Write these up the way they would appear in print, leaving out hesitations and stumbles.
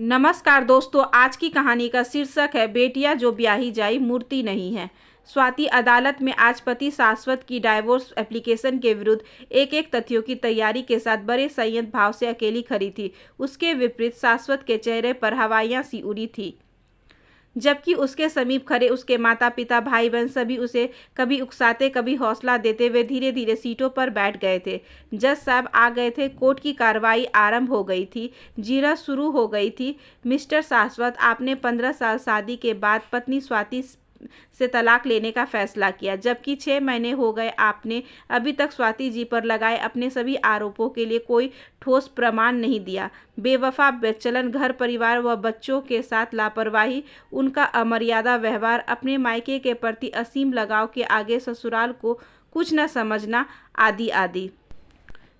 नमस्कार दोस्तों, आज की कहानी का शीर्षक है बेटियां जो ब्याही जाई मूर्ति नहीं है। स्वाति अदालत में आज पति शाश्वत की डाइवोर्स एप्लीकेशन के विरुद्ध एक तथ्यों की तैयारी के साथ बड़े संयत भाव से अकेली खड़ी थी। उसके विपरीत शाश्वत के चेहरे पर हवाइयां सी उड़ी थी, जबकि उसके समीप खड़े उसके माता पिता भाई बहन सभी उसे कभी उकसाते कभी हौसला देते हुए धीरे धीरे सीटों पर बैठ गए थे। जज साहब आ गए थे। कोर्ट की कार्रवाई आरंभ हो गई थी। जीरा शुरू हो गई थी। मिस्टर शाश्वत, आपने 15 साल शादी के बाद पत्नी स्वाति से तलाक लेने का फैसला किया, जबकि 6 महीने हो गए आपने अभी तक स्वाति जी पर लगाए अपने सभी आरोपों के लिए कोई ठोस प्रमाण नहीं दिया। बेवफा बेचलन, घर परिवार व बच्चों के साथ लापरवाही, उनका अमर्यादा व्यवहार, अपने मायके के प्रति असीम लगाव के आगे ससुराल को कुछ न समझना, आदि आदि।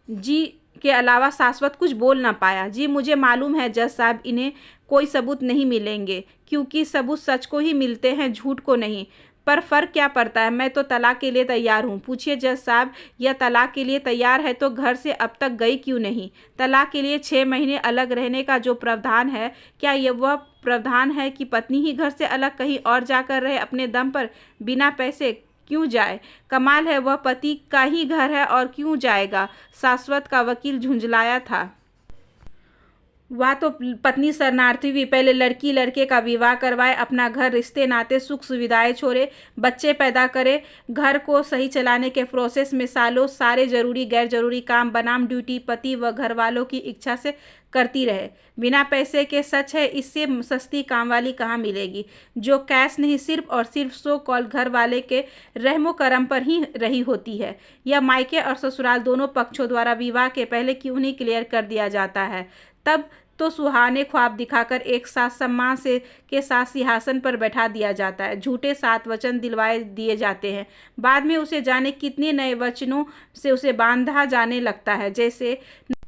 जी के अलावा शाश्वत कुछ बोल ना पाया। जी मुझे मालूम है जज साहब, इन्हें कोई सबूत नहीं मिलेंगे, क्योंकि सबूत सच को ही मिलते हैं, झूठ को नहीं। पर फर्क क्या पड़ता है, मैं तो तलाक के लिए तैयार हूँ। पूछिए जज साहब, यह तलाक के लिए तैयार है तो घर से अब तक गई क्यों नहीं? तलाक के लिए 6 महीने अलग रहने का जो प्रावधान है, क्या यह वह प्रावधान है कि पत्नी ही घर से अलग कहीं और जाकर रहे अपने दम पर, बिना पैसे? क्यों जाए? कमाल है, वह पति का ही घर है और क्यों जाएगा? शाश्वत का वकील झुंझलाया था। वह तो पत्नी शरणार्थी हुई, पहले लड़की लड़के का विवाह करवाए, अपना घर, रिश्ते नाते, सुख सुविधाएं छोड़े, बच्चे पैदा करे, घर को सही चलाने के प्रोसेस में सालों सारे जरूरी गैर जरूरी काम बनाम ड्यूटी पति व घर वालों की इच्छा से करती रहे, बिना पैसे के। सच है, इससे सस्ती कामवाली कहाँ मिलेगी, जो कैश नहीं सिर्फ और सिर्फ सो कॉल घर वाले के रहमो करम पर ही रही होती है। यह मायके और ससुराल दोनों पक्षों द्वारा विवाह के पहले क्यों नहीं क्लियर कर दिया जाता है? तब तो सुहाने ख्वाब दिखाकर एक साथ सम्मान से के साथ सिंहासन पर बैठा दिया जाता है, झूठे 7 वचन दिलवाए दिए जाते हैं, बाद में उसे जाने कितने नए वचनों से उसे बांधा जाने लगता है, जैसे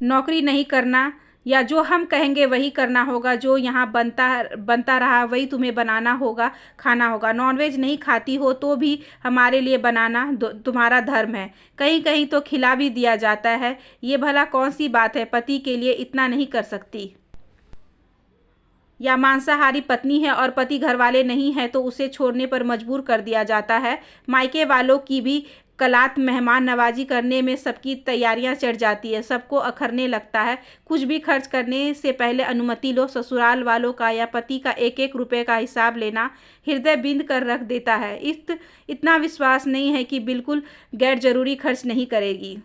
नौकरी नहीं करना, या जो हम कहेंगे वही करना होगा, जो यहाँ बनता रहा वही तुम्हें बनाना होगा, खाना होगा, नॉनवेज नहीं खाती हो तो भी हमारे लिए बनाना तुम्हारा धर्म है। कहीं कहीं तो खिला भी दिया जाता है। ये भला कौन सी बात है, पति के लिए इतना नहीं कर सकती? या मांसाहारी पत्नी है और पति घर वाले नहीं है तो उसे छोड़ने पर मजबूर कर दिया जाता है। मायके वालों की भी कलात मेहमान नवाजी करने में सबकी तैयारियां चढ़ जाती है, सबको अखरने लगता है। कुछ भी खर्च करने से पहले अनुमति लो। ससुराल वालों का या पति का एक रुपए का हिसाब लेना हृदय बिंद कर रख देता है। इतना विश्वास नहीं है कि बिल्कुल गैर जरूरी खर्च नहीं करेगी।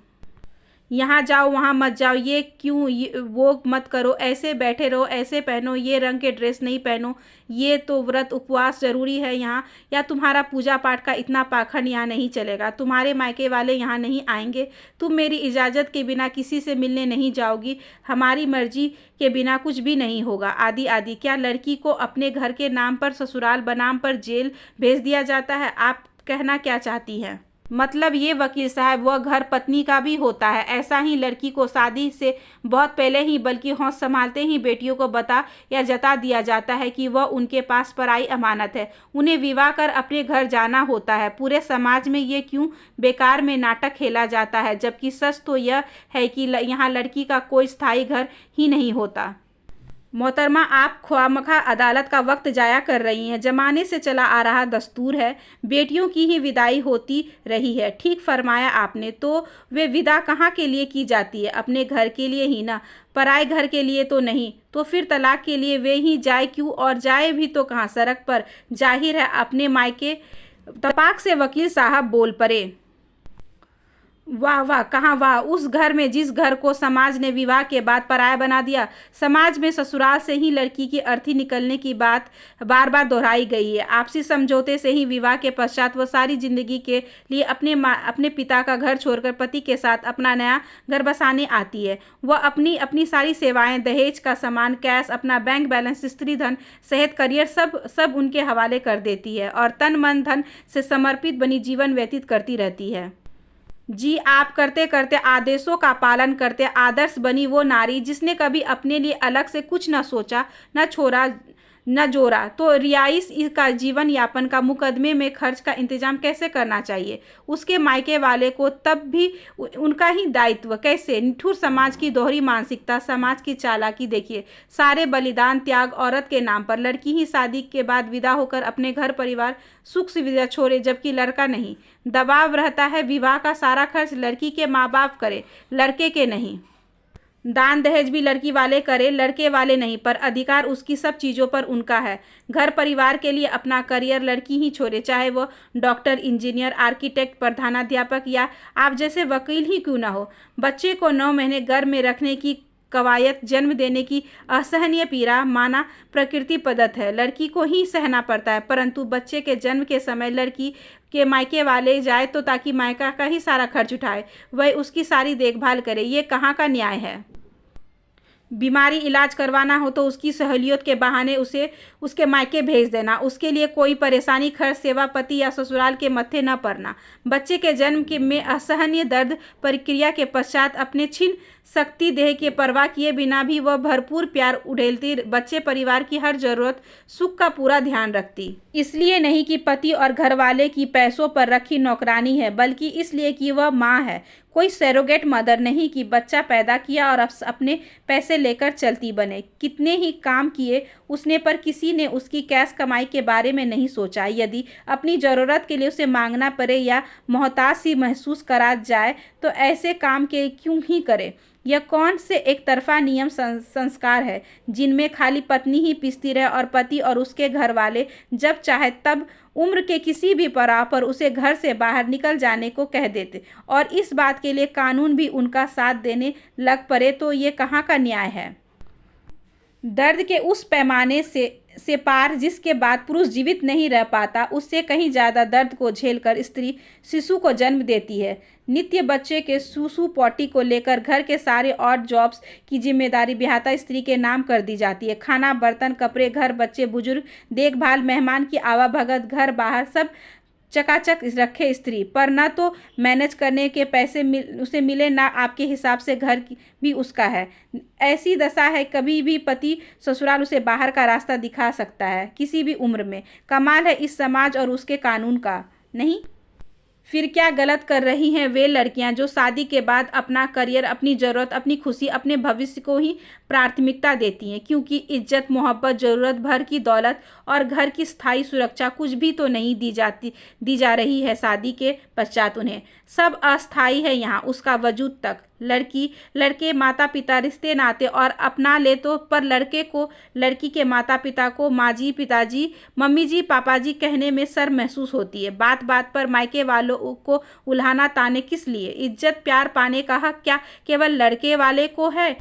यहाँ जाओ वहाँ मत जाओ, ये क्यों, वो मत करो, ऐसे बैठे रहो, ऐसे पहनो, ये रंग के ड्रेस नहीं पहनो, ये तो व्रत उपवास जरूरी है यहाँ, या तुम्हारा पूजा पाठ का इतना पाखंड यहाँ नहीं चलेगा, तुम्हारे मायके वाले यहाँ नहीं आएंगे, तुम मेरी इजाज़त के बिना किसी से मिलने नहीं जाओगी, हमारी मर्जी के बिना कुछ भी नहीं होगा, आदि आदि। क्या लड़की को अपने घर के नाम पर ससुराल बनाम पर जेल भेज दिया जाता है? आप कहना क्या चाहती हैं? मतलब ये वकील साहब, वह घर पत्नी का भी होता है। ऐसा ही लड़की को शादी से बहुत पहले ही, बल्कि होश संभालते ही बेटियों को बता या जता दिया जाता है कि वह उनके पास पराई अमानत है, उन्हें विवाह कर अपने घर जाना होता है। पूरे समाज में ये क्यों बेकार में नाटक खेला जाता है, जबकि सच तो यह है कि यहाँ लड़की का कोई स्थायी घर ही नहीं होता। मोहतरमा, आप ख्वामखा अदालत का वक्त जाया कर रही हैं। जमाने से चला आ रहा दस्तूर है, बेटियों की ही विदाई होती रही है। ठीक फरमाया आपने। तो वे विदा कहाँ के लिए की जाती है? अपने घर के लिए ही ना, पराए घर के लिए तो नहीं। तो फिर तलाक के लिए वे ही जाए क्यों? और जाए भी तो कहाँ? सड़क पर, जाहिर है अपने मायके। तपाक से वकील साहब बोल पड़े। वाह वाह, कहाँ वाह? उस घर में जिस घर को समाज ने विवाह के बाद पराया बना दिया। समाज में ससुराल से ही लड़की की अर्थी निकलने की बात बार बार दोहराई गई है। आपसी समझौते से ही विवाह के पश्चात वो सारी जिंदगी के लिए अपने पिता का घर छोड़कर पति के साथ अपना नया घर बसाने आती है। वह अपनी सारी सेवाएं, दहेज का सामान, कैश, अपना बैंक बैलेंस, स्त्री धन, सेहत, करियर सब उनके हवाले कर देती है और तन मन धन से समर्पित बनी जीवन व्यतीत करती रहती है। जी, आप करते करते आदेशों का पालन करते आदर्श बनी वो नारी जिसने कभी अपने लिए अलग से कुछ न सोचा न छोड़ा, न जोड़ा तो रिहाइश का जीवन यापन का मुकदमे में खर्च का इंतजाम कैसे करना चाहिए। उसके मायके वाले को तब भी उनका ही दायित्व कैसे। निठुर समाज की दोहरी मानसिकता, समाज की चालाकी देखिए। सारे बलिदान त्याग औरत के नाम पर। लड़की ही शादी के बाद विदा होकर अपने घर परिवार सुख सुविधा छोड़े, जबकि लड़का नहीं। दबाव रहता है विवाह का सारा खर्च लड़की के माँ बाप करे, लड़के के नहीं। दान दहेज भी लड़की वाले करे, लड़के वाले नहीं, पर अधिकार उसकी सब चीज़ों पर उनका है। घर परिवार के लिए अपना करियर लड़की ही छोड़े, चाहे वो डॉक्टर, इंजीनियर, आर्किटेक्ट, प्रधानाध्यापक या आप जैसे वकील ही क्यों ना हो। बच्चे को 9 महीने गर्भ में रखने की कवायद, जन्म देने की असहनीय पीड़ा माना प्रकृति प्रदत्त है, लड़की को ही सहना पड़ता है। परंतु बच्चे के जन्म के समय लड़की के मायके वाले जाए तो ताकि मायका का ही सारा खर्च उठाए, वह उसकी सारी देखभाल करे। ये कहाँ का न्याय है। बीमारी इलाज करवाना हो तो उसकी सहूलियत के बहाने उसे उसके मायके भेज देना, उसके लिए कोई परेशानी, खर्च, सेवा, पति या ससुराल के मत्थे न पड़ना। बच्चे के जन्म के में असहनीय दर्द प्रक्रिया के पश्चात अपने छीन शक्ति देह के परवाह किए बिना भी वह भरपूर प्यार उड़ेलती बच्चे परिवार की हर जरूरत सुख का पूरा ध्यान रखती। इसलिए नहीं कि पति और घरवाले की पैसों पर रखी नौकरानी है, बल्कि इसलिए कि वह माँ है, कोई सैरोगेट मदर नहीं कि बच्चा पैदा किया और अपने पैसे लेकर चलती बने। कितने ही काम किए उसने, पर किसी ने उसकी कैश कमाई के बारे में नहीं सोचा। यदि अपनी ज़रूरत के लिए उसे मांगना पड़े या मोहताज सी महसूस करा जाए तो ऐसे काम के क्यों ही करे। यह कौन से एक तरफा नियम संस्कार है जिनमें खाली पत्नी ही पिसती रहे और पति और उसके घर वाले जब चाहे तब उम्र के किसी भी पड़ाव पर उसे घर से बाहर निकल जाने को कह देते, और इस बात के लिए कानून भी उनका साथ देने लग पड़े, तो ये कहाँ का न्याय है। दर्द के उस पैमाने से पार जिसके बाद पुरुष जीवित नहीं रह पाता, उससे कहीं ज़्यादा दर्द को झेलकर स्त्री शिशु को जन्म देती है। नित्य बच्चे के सूसू पॉटी को लेकर घर के सारे ऑड जॉब्स की जिम्मेदारी ब्याहता स्त्री के नाम कर दी जाती है। खाना, बर्तन, कपड़े, घर, बच्चे, बुजुर्ग, देखभाल, मेहमान की आवाभगत, घर बाहर सब चकाचक रखे स्त्री, पर ना तो मैनेज करने के पैसे उसे मिले, ना आपके हिसाब से घर भी उसका है। ऐसी दशा है कभी भी पति ससुराल उसे बाहर का रास्ता दिखा सकता है किसी भी उम्र में। कमाल है इस समाज और उसके कानून का नहीं। फिर क्या गलत कर रही हैं वे लड़कियां जो शादी के बाद अपना करियर, अपनी ज़रूरत, अपनी खुशी, अपने भविष्य को ही प्राथमिकता देती हैं, क्योंकि इज्जत, मोहब्बत, ज़रूरत भर की दौलत और घर की स्थायी सुरक्षा कुछ भी तो नहीं दी जा रही है शादी के पश्चात उन्हें। सब अस्थायी है यहाँ उसका वजूद तक। लड़की लड़के माता पिता रिश्ते नाते और अपना ले तो, पर लड़के को लड़की के माता पिता को माँ जी, पिताजी, मम्मी जी, पापा जी कहने में शर्म महसूस होती है। बात बात पर मायके वालों को उल्हाना ताने किस लिए। इज्जत प्यार पाने का हक क्या केवल लड़के वाले को है।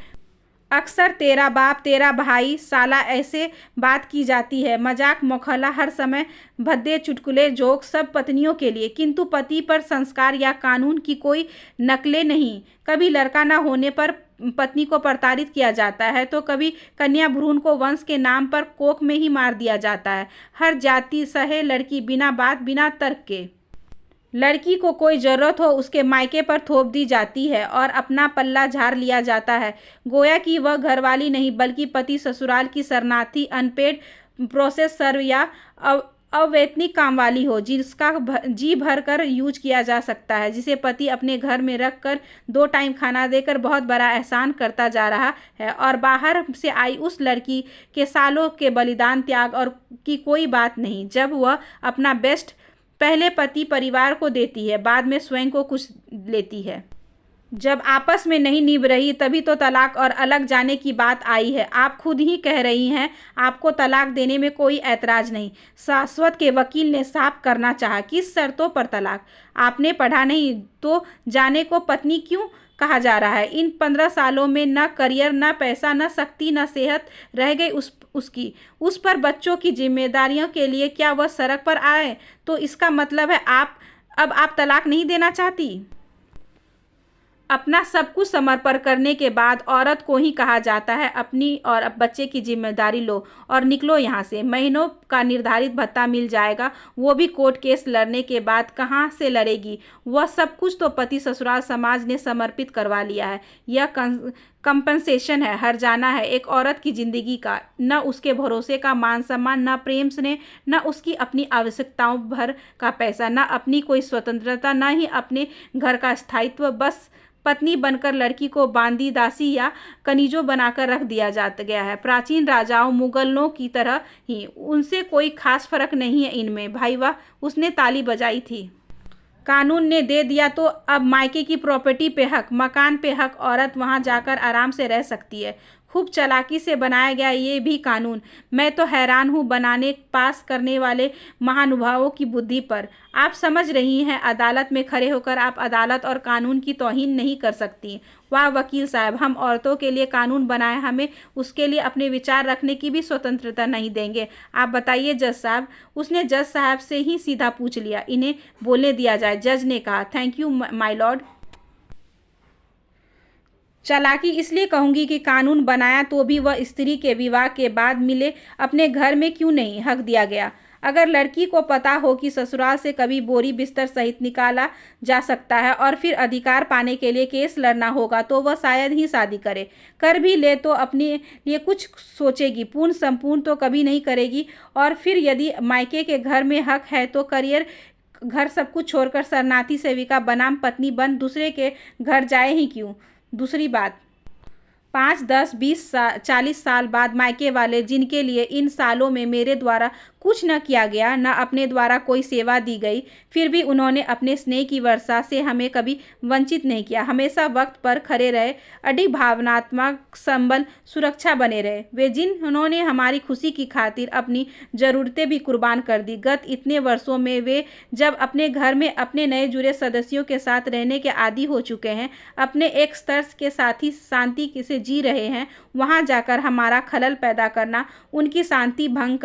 अक्सर तेरा बाप, तेरा भाई, साला ऐसे बात की जाती है। मजाक मौखला हर समय, भद्दे चुटकुले जोक सब पत्नियों के लिए, किंतु पति पर संस्कार या कानून की कोई नकलें नहीं। कभी लड़का न होने पर पत्नी को प्रताड़ित किया जाता है तो कभी कन्या भ्रूण को वंश के नाम पर कोख में ही मार दिया जाता है। हर जाति सहे लड़की बिना बात बिना तर्क के। लड़की को कोई ज़रूरत हो उसके मायके पर थोप दी जाती है और अपना पल्ला झाड़ लिया जाता है, गोया कि वह घरवाली नहीं बल्कि पति ससुराल की शरणार्थी, अनपेड प्रोसेस सर्व या अवैतनिक काम वाली हो, जिसका जी भर कर यूज किया जा सकता है, जिसे पति अपने घर में रख कर 2 टाइम खाना देकर बहुत बड़ा एहसान करता जा रहा है। और बाहर से आई उस लड़की के सालों के बलिदान त्याग और की कोई बात नहीं, जब वह अपना बेस्ट पहले पति परिवार को देती है, बाद में स्वयं को कुछ लेती है। जब आपस में नहीं निभ रही तभी तो तलाक और अलग जाने की बात आई है। आप खुद ही कह रही हैं आपको तलाक देने में कोई ऐतराज नहीं। शाश्वत के वकील ने साफ करना चाहा, किस शर्तों पर तलाक। आपने पढ़ा नहीं तो जाने को पत्नी क्यों कहा जा रहा है। इन 15 सालों में न करियर, न पैसा, न शक्ति, न सेहत रह गई उसकी। उस पर बच्चों की जिम्मेदारियों के लिए क्या वह सड़क पर आए। तो इसका मतलब है आप तलाक नहीं देना चाहती। अपना सब कुछ समर्पण करने के बाद औरत को ही कहा जाता है अपनी और अब बच्चे की जिम्मेदारी लो और निकलो यहाँ से। महीनों का निर्धारित भत्ता मिल जाएगा, वो भी कोर्ट केस लड़ने के बाद। कहाँ से लड़ेगी। वह सब कुछ तो पति ससुराल समाज ने समर्पित करवा लिया है। यह कंपनसेशन है, हर्जाना है एक औरत की ज़िंदगी का, न उसके भरोसे का मान सम्मान, न प्रेम स्नेह, न उसकी अपनी आवश्यकताओं भर का पैसा, न अपनी कोई स्वतंत्रता, न ही अपने घर का स्थायित्व। बस पत्नी बनकर लड़की को बांदी, दासी या कनीजों बनाकर रख दिया जाता गया है। प्राचीन राजाओं मुगलों की तरह ही उनसे कोई खास फर्क नहीं है इनमें। भाई वाह, उसने ताली बजाई थी। कानून ने दे दिया तो अब मायके की प्रॉपर्टी पे हक, मकान पे हक, औरत वहां जाकर आराम से रह सकती है। खूब चालाकी से बनाया गया ये भी कानून। मैं तो हैरान हूँ बनाने पास करने वाले महानुभावों की बुद्धि पर। आप समझ रही हैं, अदालत में खड़े होकर आप अदालत और कानून की तौहीन नहीं कर सकती। वाह वकील साहब, हम औरतों के लिए कानून बनाए, हमें उसके लिए अपने विचार रखने की भी स्वतंत्रता नहीं देंगे। आप बताइए जज साहब। उसने जज साहब से ही सीधा पूछ लिया। इन्हें बोलने दिया जाए। जज ने कहा, थैंक यू माय लॉर्ड। चालाकी इसलिए कहूंगी कि कानून बनाया तो भी वह स्त्री के विवाह के बाद मिले अपने घर में क्यों नहीं हक दिया गया। अगर लड़की को पता हो कि ससुराल से कभी बोरी बिस्तर सहित निकाला जा सकता है और फिर अधिकार पाने के लिए केस लड़ना होगा तो वह शायद ही शादी करे। कर भी ले तो अपने लिए कुछ सोचेगी, पूर्ण संपूर्ण तो कभी नहीं करेगी। और फिर यदि मायके के घर में हक है तो करियर, घर सब कुछ छोड़कर शरणार्थी सेविका बनाम पत्नी बन दूसरे के घर जाए ही क्यों। दूसरी बात, 5, 10, 20, 40 साल बाद मायके वाले, जिनके लिए इन सालों में मेरे द्वारा कुछ न किया गया, न अपने द्वारा कोई सेवा दी गई, फिर भी उन्होंने अपने स्नेह की वर्षा से हमें कभी वंचित नहीं किया। हमेशा वक्त पर खड़े रहे, अडिग भावनात्मक संबल सुरक्षा बने रहे। वे जिन्होंने हमारी खुशी की खातिर अपनी ज़रूरतें भी कुर्बान कर दी। गत इतने वर्षों में वे जब अपने घर में अपने नए जुड़े सदस्यों के साथ रहने के आदी हो चुके हैं, अपने एक स्तर के साथ ही शांति से जी रहे हैं, वहां जाकर हमारा खलल पैदा करना, उनकी शांति भंग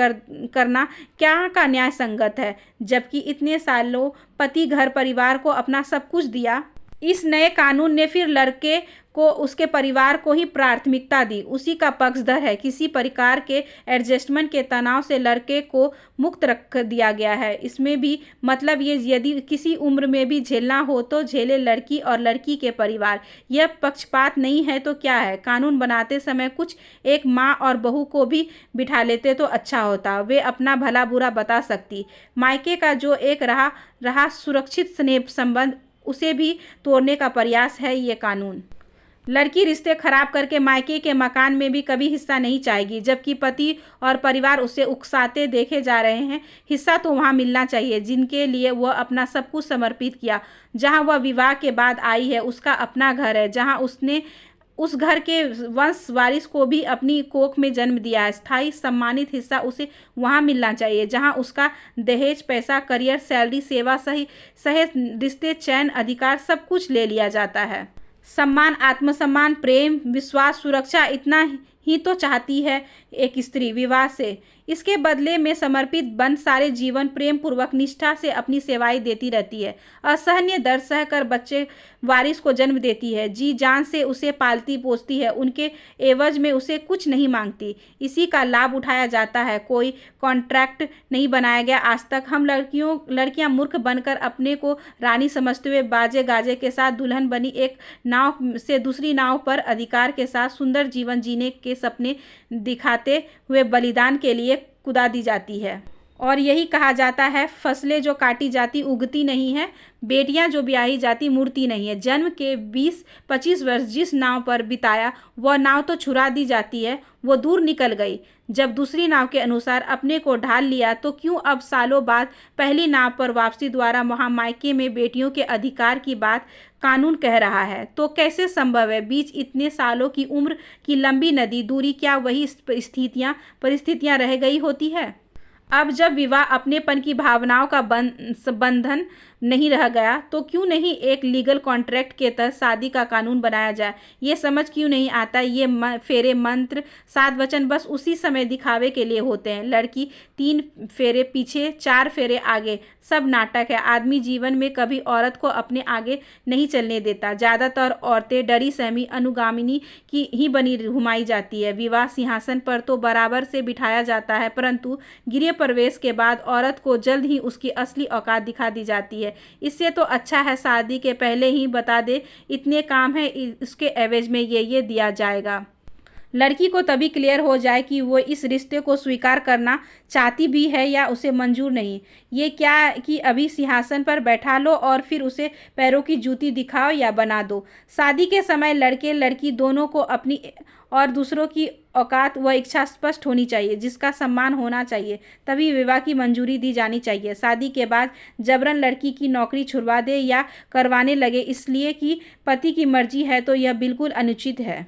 करना क्या का न्याय संगत है। जबकि इतने सालों पति घर परिवार को अपना सब कुछ दिया। इस नए कानून ने फिर लड़के को उसके परिवार को ही प्राथमिकता दी, उसी का पक्षधर है। किसी प्रकार के एडजस्टमेंट के तनाव से लड़के को मुक्त रख दिया गया है। इसमें भी मतलब ये, यदि किसी उम्र में भी झेलना हो तो झेले लड़की और लड़की के परिवार। यह पक्षपात नहीं है तो क्या है। कानून बनाते समय कुछ एक माँ और बहू को भी बिठा लेते तो अच्छा होता, वे अपना भला बुरा बता सकती। मायके का जो एक रहा सुरक्षित स्नेह संबंध, उसे भी तोड़ने का प्रयास है ये कानून। लड़की रिश्ते खराब करके मायके के मकान में भी कभी हिस्सा नहीं चाहेगी, जबकि पति और परिवार उसे उकसाते देखे जा रहे हैं। हिस्सा तो वहाँ मिलना चाहिए जिनके लिए वह अपना सब कुछ समर्पित किया। जहाँ वह विवाह के बाद आई है, उसका अपना घर है, जहाँ उसने उस घर के वंश वारिस को भी अपनी कोख में जन्म दिया है। स्थायी सम्मानित हिस्सा उसे वहाँ मिलना चाहिए जहाँ उसका दहेज, पैसा, करियर, सैलरी, सेवा सहेज, रिश्ते, चैन, अधिकार सब कुछ ले लिया जाता है। सम्मान, आत्मसम्मान, प्रेम, विश्वास, सुरक्षा, इतना ही तो चाहती है एक स्त्री विवाह से। इसके बदले में समर्पित बन सारे जीवन प्रेम पूर्वक निष्ठा से अपनी सेवाएं देती रहती है। असहनीय दर्द सहकर बच्चे वारिस को जन्म देती है, जी जान से उसे पालती पोसती है, उनके एवज में उसे कुछ नहीं मांगती। इसी का लाभ उठाया जाता है। कोई कॉन्ट्रैक्ट नहीं बनाया गया आज तक। हम लड़कियां मूर्ख बनकर अपने को रानी समझते हुए बाजे गाजे के साथ दुल्हन बनी एक नाव से दूसरी नाव पर अधिकार के साथ सुंदर जीवन जीने के सपने दिखाते हुए बलिदान के लिए कुदा दी जाती है। और यही कहा जाता है, फसलें जो काटी जाती उगती नहीं है, बेटियां जो ब्याही जाती मूर्ति नहीं है। जन्म के 20-25 वर्ष जिस नाव पर बिताया, वह नाव तो छुड़ा दी जाती है, वो दूर निकल गई। जब दूसरी नाव के अनुसार अपने को ढाल लिया तो क्यों अब सालों बाद पहली नाव पर वापसी द्वारा वहाँ मायके में बेटियों के अधिकार की बात कानून कह रहा है। तो कैसे संभव है बीच इतने सालों की उम्र की लंबी नदी दूरी, क्या वही परिस्थितियाँ रह गई होती है। अब जब विवाह अपनेपन की भावनाओं का बंधन नहीं रह गया तो क्यों नहीं एक लीगल कॉन्ट्रैक्ट के तहत शादी का कानून बनाया जाए। ये समझ क्यों नहीं आता। ये फेरे, मंत्र, 7 वचन बस उसी समय दिखावे के लिए होते हैं। लड़की 3 फेरे पीछे, 4 फेरे आगे, सब नाटक है। आदमी जीवन में कभी औरत को अपने आगे नहीं चलने देता। ज़्यादातर औरतें डरी सहमी अनुगामिनी की ही बनी घुमाई जाती है। विवाह सिंहासन पर तो बराबर से बिठाया जाता है, परंतु गिरे प्रवेश के बाद औरत को जल्द ही उसकी असली औकात दिखा दी जाती है। इससे तो अच्छा है शादी के पहले ही बता दे इतने काम है, इसके एवज में ये दिया जाएगा। लड़की को तभी क्लियर हो जाए कि वो इस रिश्ते को स्वीकार करना चाहती भी है या उसे मंजूर नहीं। ये क्या कि अभी सिंहासन पर बैठा लो और फिर उसे पैरों की जूती दिखाओ या बना दो। शादी के समय लड़के लड़की दोनों को अपनी और दूसरों की औकात व इच्छा स्पष्ट होनी चाहिए, जिसका सम्मान होना चाहिए, तभी विवाह की मंजूरी दी जानी चाहिए। शादी के बाद जबरन लड़की की नौकरी छुड़वा दे या करवाने लगे इसलिए कि पति की मर्जी है तो यह बिल्कुल अनुचित है।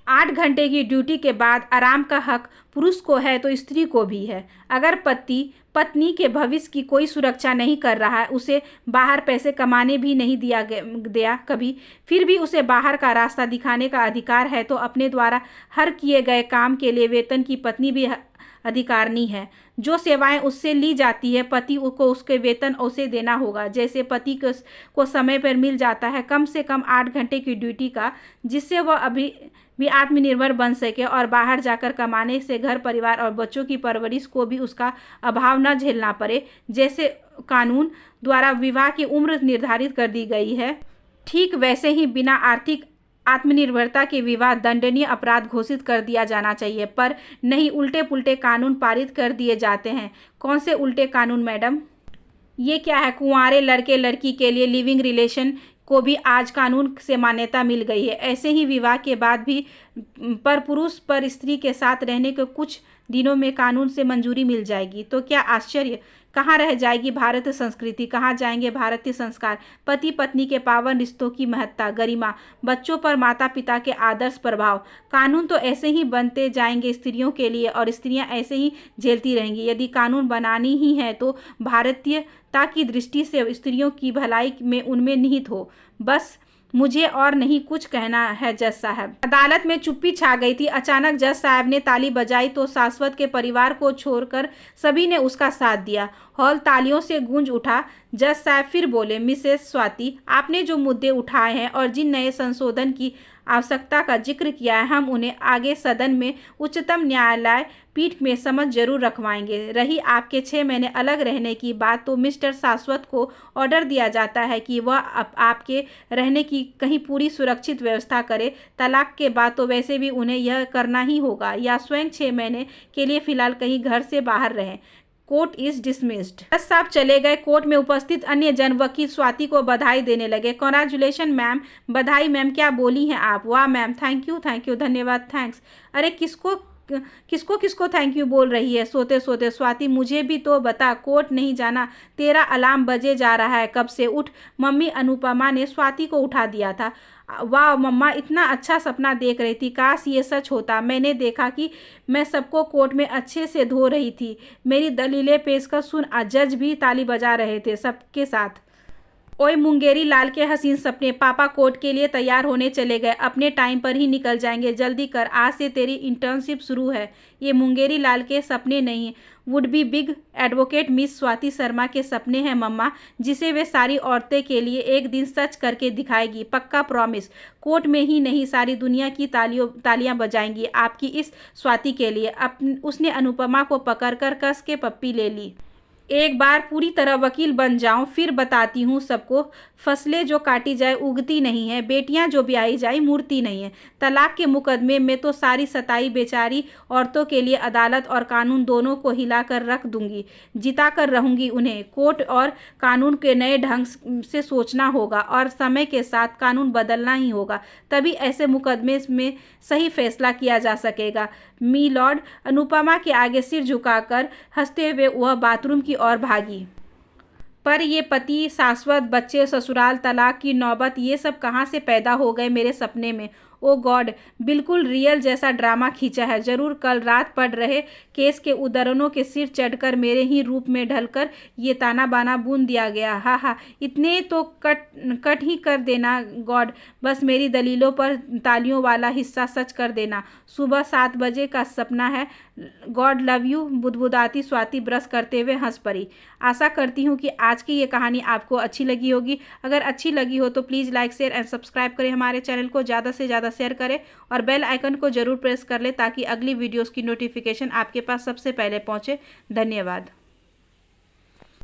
8 घंटे की ड्यूटी के बाद आराम का हक पुरुष को है तो स्त्री को भी है। अगर पति पत्नी के भविष्य की कोई सुरक्षा नहीं कर रहा है, उसे बाहर पैसे कमाने भी नहीं दिया कभी, फिर भी उसे बाहर का रास्ता दिखाने का अधिकार है, तो अपने द्वारा हर किए गए काम के लिए वेतन की पत्नी भी अधिकारनी है। जो सेवाएं उससे ली जाती है पति को उसके वेतन उसे देना होगा। जैसे पति को समय पर मिल जाता है कम से कम 8 घंटे की ड्यूटी का, जिससे वह अभी भी आत्मनिर्भर बन सके और बाहर जाकर कमाने से घर परिवार और बच्चों की परवरिश को भी उसका अभाव न झेलना पड़े। जैसे कानून द्वारा विवाह की उम्र निर्धारित कर दी गई है, ठीक वैसे ही बिना आर्थिक आत्मनिर्भरता के विवाह दंडनीय अपराध घोषित कर दिया जाना चाहिए। पर नहीं, उल्टे पुल्टे कानून पारित कर दिए जाते हैं। कौन से उल्टे कानून मैडम? ये क्या है? कुंवारे लड़के लड़की के लिए लिविंग रिलेशन को भी आज कानून से मान्यता मिल गई है। ऐसे ही विवाह के बाद भी पर पुरुष पर स्त्री के साथ रहने के कुछ दिनों में कानून से मंजूरी मिल जाएगी। तो क्या आश्चर्य! कहाँ रह जाएगी भारतीय संस्कृति, कहाँ जाएंगे भारतीय संस्कार, पति पत्नी के पावन रिश्तों की महत्ता, गरिमा, बच्चों पर माता पिता के आदर्श प्रभाव। कानून तो ऐसे ही बनते जाएंगे स्त्रियों के लिए और स्त्रियां ऐसे ही झेलती रहेंगी। यदि कानून बनानी ही है तो भारतीयता की दृष्टि से स्त्रियों की भलाई में उनमें निहित हो। बस मुझे और नहीं कुछ कहना है जज साहब। अदालत में चुप्पी छा गई थी। अचानक जज साहब ने ताली बजाई तो शाश्वत के परिवार को छोड़कर सभी ने उसका साथ दिया। हॉल तालियों से गूंज उठा। जज साहब फिर बोले, मिसेस स्वाति, आपने जो मुद्दे उठाए हैं और जिन नए संशोधन की आवश्यकता का जिक्र किया है, हम उन्हें आगे सदन में उच्चतम न्यायालय पीठ में समझ जरूर रखवाएंगे। रही आपके 6 महीने अलग रहने की बात, तो मिस्टर शाश्वत को ऑर्डर दिया जाता है कि वह आपके रहने की कहीं पूरी सुरक्षित व्यवस्था करे। तलाक के बाद तो वैसे भी उन्हें यह करना ही होगा, या स्वयं 6 महीने के लिए फिलहाल कहीं घर से बाहर रहें। Court is dismissed. जज साहब चले गए। कोर्ट में उपस्थित अन्य जन वकील स्वाति को बधाई देने लगे। Congratulation ma'am. बधाई मैम, क्या बोली हैं आप? वाह मैम, थैंक यू, धन्यवाद, थैंक्स। अरे किसको थैंक यू बोल रही है सोते सोते? स्वाति, मुझे भी तो बता, कोर्ट नहीं जाना? तेरा अलार्म बजे जा रहा है कब से, उठ। मम्मी अनुपमा ने स्वाति को उठा दिया था। वाह मम्मा, इतना अच्छा सपना देख रही थी, काश ये सच होता। मैंने देखा कि मैं सबको कोर्ट में अच्छे से धो रही थी। मेरी दलीलें पेश कर सुन। जज भी ताली बजा रहे थे सबके साथ। ओए मुंगेरी लाल के हसीन सपने, पापा कोर्ट के लिए तैयार होने चले गए। अपने टाइम पर ही निकल जाएंगे, जल्दी कर, आज से तेरी इंटर्नशिप शुरू है। ये मुंगेरी लाल के सपने नहीं, would be big advocate miss Swati Sharma के सपने हैं मम्मा, जिसे वे सारी औरतें के लिए एक दिन सच करके दिखाएगी। पक्का प्रॉमिस। कोर्ट में ही नहीं, सारी दुनिया की तालियां बजाएंगी आपकी इस स्वाति के लिए। उसने अनुपमा को पकड़कर कस के पप्पी ले ली। एक बार पूरी तरह वकील बन जाऊं, फिर बताती हूँ सबको। फसलें जो काटी जाए उगती नहीं है, बेटियां जो ब्याही जाए मूर्ति नहीं है। तलाक के मुकदमे में तो सारी सताई बेचारी औरतों के लिए अदालत और कानून दोनों को हिलाकर रख दूंगी, जिता कर रहूंगी उन्हें। कोर्ट और कानून के नए ढंग से सोचना होगा और समय के साथ कानून बदलना ही होगा, तभी ऐसे मुकदमे में सही फैसला किया जा सकेगा। मी लॉर्ड। अनुपमा के आगे सिर झुकाकर हंसते हुए वह बाथरूम की ओर भागी। पर ये पति, शाश्वत, बच्चे, ससुराल, तलाक की नौबत, ये सब कहाँ से पैदा हो गए मेरे सपने में? ओ गॉड, बिल्कुल रियल जैसा ड्रामा खींचा है। जरूर कल रात पढ़ रहे केस के उदाहरणों के सिर चढ़कर मेरे ही रूप में ढलकर ये ताना बाना बुन दिया गया। हा हा, इतने तो कट ही कर देना गॉड, बस मेरी दलीलों पर तालियों वाला हिस्सा सच कर देना। सुबह 7 बजे का सपना है। God love you. बुदबुदाती स्वाति ब्रश करते हुए हंस पड़ी। आशा करती हूँ कि आज की ये कहानी आपको अच्छी लगी होगी। अगर अच्छी लगी हो तो please like, share and subscribe करें हमारे चैनल को, ज़्यादा से ज़्यादा शेयर करें और बेल आइकन को ज़रूर प्रेस कर लें ताकि अगली वीडियोस की नोटिफिकेशन आपके पास सबसे पहले पहुँचे। धन्यवाद।